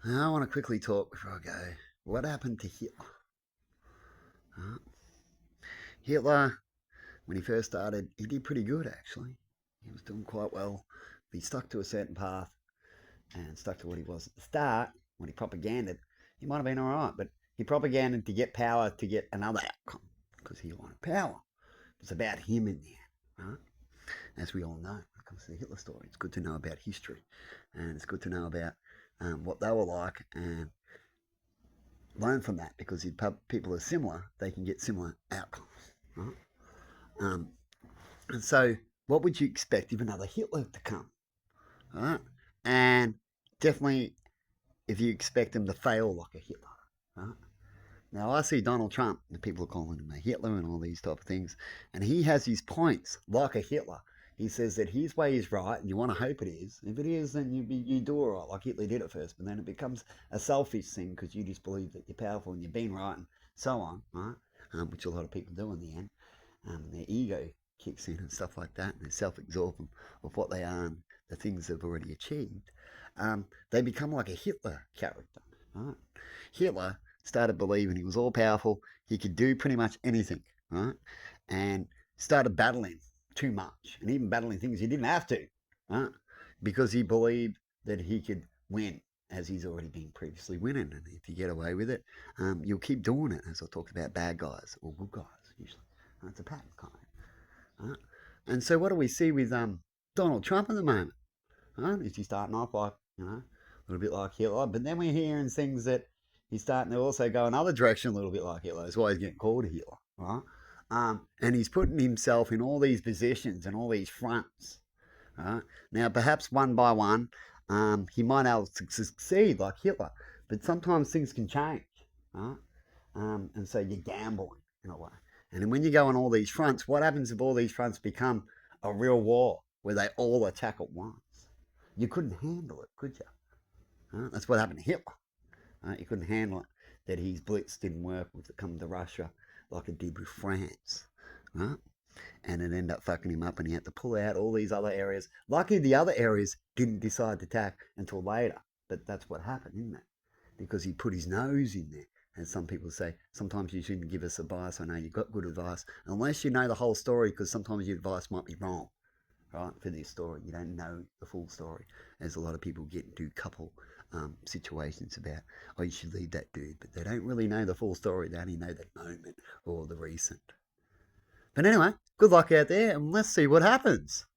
I want to quickly talk before I go. What happened to Hitler? Uh, Hitler, when he first started, he did pretty good actually. He was doing quite well. He stuck to a certain path and stuck to what he was at the start. When he propagandized, he might have been all right, but he propagandized to get power to get another outcome because he wanted power. It's about him in the end, right? As we all know, when it comes to the Hitler story, it's good to know about history, and it's good to know about what they were like and learn from that because if people are similar, they can get similar outcomes. Right? Um, and so, what would you expect if another Hitler to come? Right? And definitely, if you expect him to fail like a Hitler. Right? Now, I see Donald Trump, and people are calling him a Hitler and all these type of things, and he has his points like a Hitler. He says that his way is right, and you want to hope it is. If it is, then you do all right, like Hitler did at first. But then it becomes a selfish thing because you just believe that you're powerful and you've been right, and so on, right? Which a lot of people do in the end. Their ego kicks in and stuff like that, and they self-absorb of what they are and the things they've already achieved. They become like a Hitler character, right? Hitler started believing he was all powerful, he could do pretty much anything, right? And started battling too much, and even battling things he didn't have to, right? Because he believed that he could win, as he's already been previously winning. And if you get away with it, you'll keep doing it. As I talked about, bad guys or good guys usually. It's a pattern kind of. Right? And so, what do we see with Donald Trump at the moment? Right? Is he starting off like a little bit like Hitler? But then we're hearing things that he's starting to also go another direction, a little bit like Hitler. That's why he's getting called Hitler, right? And he's putting himself in all these positions and all these fronts. Right? Now, perhaps one by one, he might be able to succeed like Hitler, but sometimes things can change. Right? And so you're gambling in a way. And then when you go on all these fronts, what happens if all these fronts become a real war where they all attack at once? You couldn't handle it, could you? That's what happened to Hitler. He couldn't handle it. That his blitz didn't work with it coming to Russia like it did with France. Right? And it ended up fucking him up and he had to pull out all these other areas. Lucky the other areas didn't decide to attack until later. But that's what happened, isn't it? Because he put his nose in there. And some people say, sometimes you shouldn't give us advice. I know you've got good advice, unless you know the whole story, because sometimes your advice might be wrong, right, for this story. You don't know the full story, as a lot of people get into couple situations about, oh, you should leave that dude. But they don't really know the full story. They only know the moment or the recent. But anyway, good luck out there, and let's see what happens.